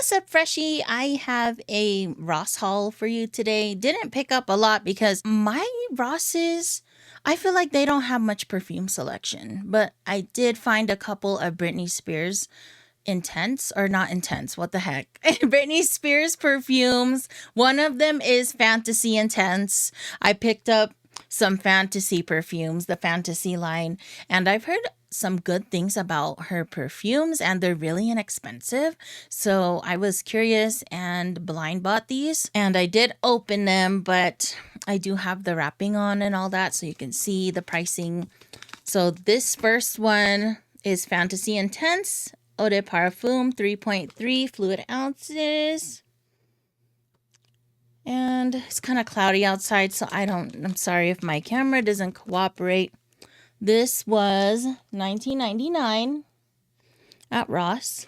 What's up, Freshie? I have a Ross haul for you today. Didn't pick up a lot because my Rosses, I feel like they don't have much perfume selection, but I did find a couple of Britney Spears intense or not intense. What the heck? Britney Spears perfumes. One of them is Fantasy Intense. I picked up some fantasy perfumes, the fantasy line, and I've heard some good things about her perfumes and they're really inexpensive. So I was curious and blind bought these and I did open them, but I do have the wrapping on and all that so you can see the pricing. So this first one is Fantasy Intense Eau de Parfum 3.3 fluid ounces. And it's kind of cloudy outside, so I'm sorry if my camera doesn't cooperate. This was $19.99 at Ross.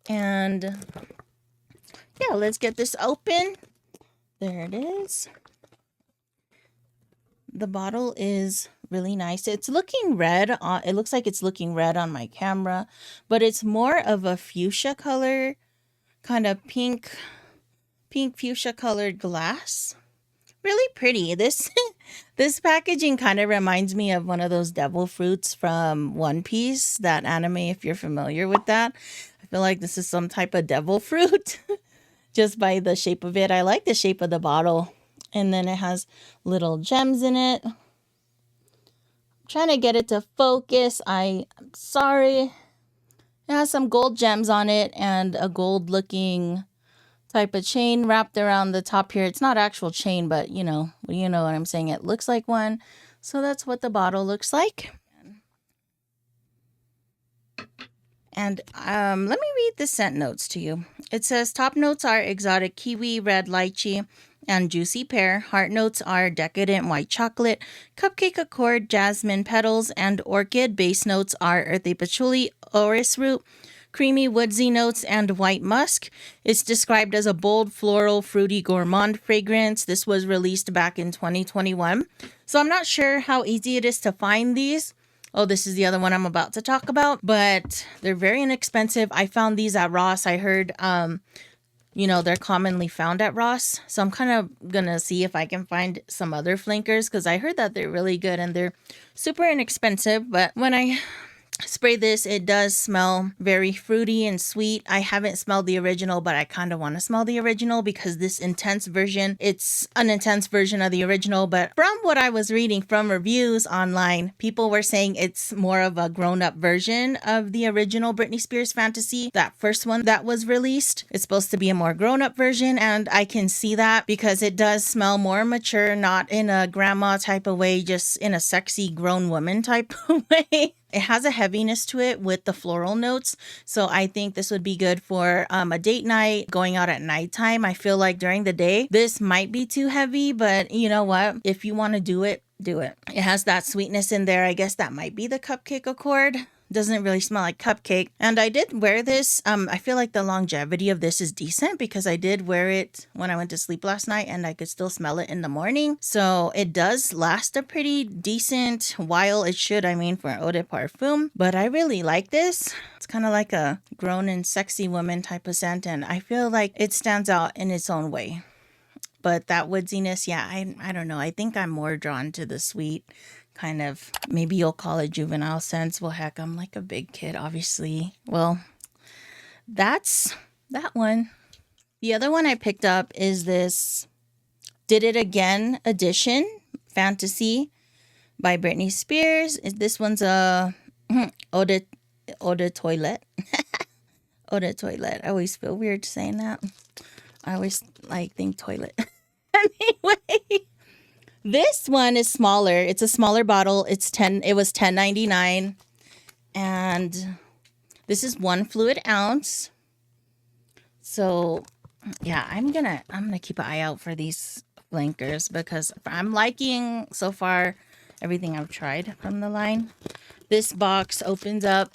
And yeah, let's get this open. There it is. The bottle is really nice. It's looking red. It looks like it's looking red on my camera, but it's more of a fuchsia color, kind of pink fuchsia colored glass. Really pretty. This packaging kind of reminds me of one of those devil fruits from One Piece, that anime, if you're familiar with that. I feel like this is some type of devil fruit just by the shape of it. I like the shape of the bottle. And then it has little gems in it. I'm trying to get it to focus. I'm sorry. It has some gold gems on it and a gold looking type of chain wrapped around the top here. It's not actual chain, but you know what I'm saying. It looks like one. So that's what the bottle looks like. And let me read the scent notes to you. It says top notes are exotic kiwi, red lychee, and juicy pear. Heart notes are decadent white chocolate, cupcake accord, jasmine petals, and orchid. Base notes are earthy patchouli, orris root, creamy woodsy notes, and white musk. It's described as a bold, floral, fruity, gourmand fragrance. This was released back in 2021. So I'm not sure how easy it is to find these. Oh, this is the other one I'm about to talk about, but they're very inexpensive. I found these at Ross. I heard, they're commonly found at Ross. So I'm kind of going to see if I can find some other flankers because I heard that they're really good and they're super inexpensive. But when I spray this, it does smell very fruity and sweet. I haven't smelled the original, but I kind of want to smell the original because this intense version, it's an intense version of the original. But from what I was reading from reviews online, people were saying it's more of a grown-up version of the original Britney Spears Fantasy, that first one that was released. It's supposed to be a more grown-up version, and I can see that because it does smell more mature, not in a grandma type of way, just in a sexy grown woman type of way. It has a heaviness to it with the floral notes. So I think this would be good for a date night, going out at nighttime. I feel like during the day, this might be too heavy, but you know what? If you want to do it, do it. It has that sweetness in there. I guess that might be the cupcake accord. Doesn't really smell like cupcake. And I did wear this. I feel like the longevity of this is decent because I did wear it when I went to sleep last night and I could still smell it in the morning. So it does last a pretty decent while. It should, for eau de parfum. But I really like this. It's kind of like a grown and sexy woman type of scent. And I feel like it stands out in its own way. But that woodsiness, yeah, I don't know. I think I'm more drawn to the sweet kind of, maybe you'll call it juvenile scents. Well, heck, I'm like a big kid, obviously. Well, that's that one. The other one I picked up is this Did It Again edition, Fantasy by Britney Spears. This one's a eau de toilette. Eau de toilette. I always feel weird saying that. I always think toilet. Anyway, this one is smaller. It's a smaller bottle. It was $10.99. And this is 1 fluid ounce. So yeah, I'm gonna keep an eye out for these flankers because I'm liking so far everything I've tried from the line. This box opens up.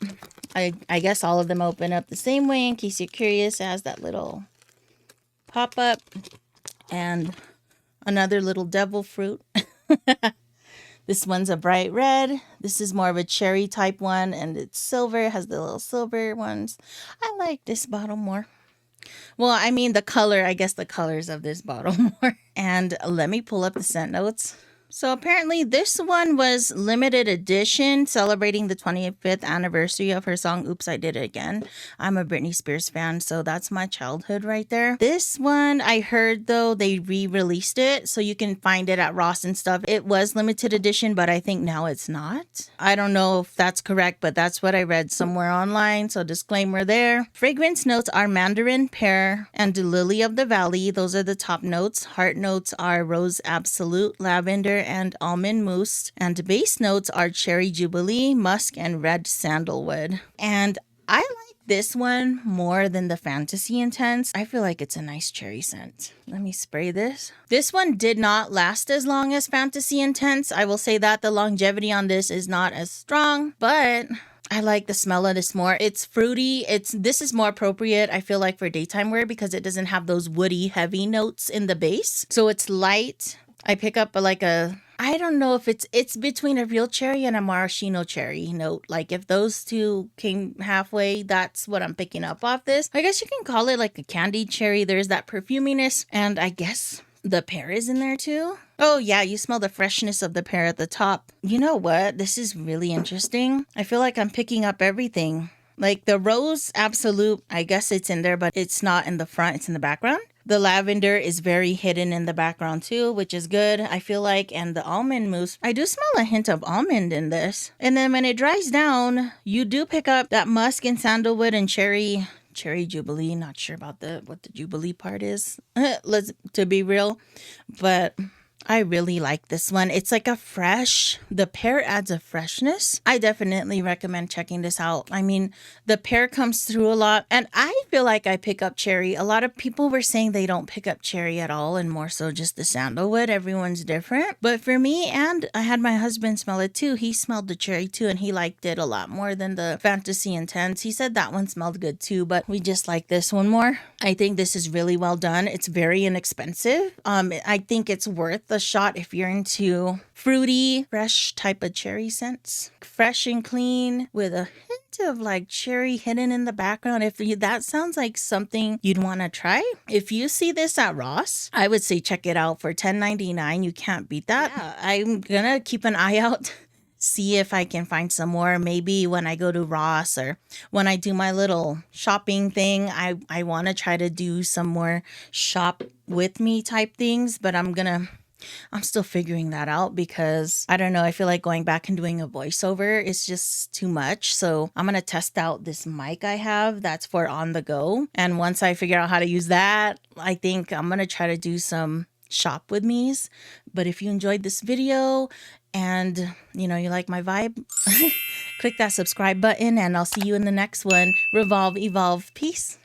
I guess all of them open up the same way in case you're curious. It has that little pop-up and another little devil fruit. This one's a bright red. This is more of a cherry type one, and it's silver. It has the little silver ones. I like this bottle more. Well, I mean the color, I guess the colors of this bottle more. And let me pull up the scent notes. So apparently this one was limited edition, celebrating the 25th anniversary of her song Oops, I Did It Again. I'm a Britney Spears fan, so that's my childhood right there. This one, I heard though, they re-released it, so you can find it at Ross and stuff. It was limited edition, but I think now it's not. I don't know if that's correct, but that's what I read somewhere online, so disclaimer there. Fragrance notes are mandarin, pear, and lily of the valley. Those are the top notes. Heart notes are rose absolute, lavender, and almond mousse, and base notes are cherry jubilee, musk, and red sandalwood. And I like this one more than the Fantasy Intense. I feel like it's a nice cherry scent. Let me spray this. This one did not last as long as Fantasy Intense. I will say that the longevity on this is not as strong, but I like the smell of this more. It's fruity. This is more appropriate, I feel like, for daytime wear because it doesn't have those woody, heavy notes in the base. So it's light. I pick up I don't know if it's between a real cherry and a maraschino cherry note. Like if those two came halfway, that's what I'm picking up off this. I guess you can call it like a candied cherry. There's that perfuminess, and I guess the pear is in there too. Oh yeah, you smell the freshness of the pear at the top. You know what? This is really interesting. I feel like I'm picking up everything. Like the rose absolute, I guess it's in there, but it's not in the front, it's in the background. The lavender is very hidden in the background too, which is good, I feel like. And the almond mousse, I do smell a hint of almond in this. And then when it dries down, you do pick up that musk and sandalwood and cherry jubilee. Not sure about what the jubilee part is, to be real, but I really like this one. It's like the pear adds a freshness. I definitely recommend checking this out. I mean, the pear comes through a lot, and I feel like I pick up cherry. A lot of people were saying they don't pick up cherry at all, and more so just the sandalwood. Everyone's different. But for me, and I had my husband smell it too. He smelled the cherry too, and he liked it a lot more than the Fantasy Intense. He said that one smelled good too, but we just like this one more. I think this is really well done. It's very inexpensive. I think it's worth a shot if you're into fruity, fresh type of cherry scents. Fresh and clean with a hint of like cherry hidden in the background. That sounds like something you'd want to try. If you see this at Ross, I would say check it out for $10.99. You can't beat that. Yeah, I'm gonna keep an eye out. See if I can find some more. Maybe when I go to Ross or when I do my little shopping thing, I want to try to do some more shop with me type things, but I'm still figuring that out because I don't know. I feel like going back and doing a voiceover is just too much. So I'm going to test out this mic I have that's for on the go. And once I figure out how to use that, I think I'm going to try to do some shop with me's. But if you enjoyed this video and you like my vibe, click that subscribe button and I'll see you in the next one. Revolve, evolve, peace.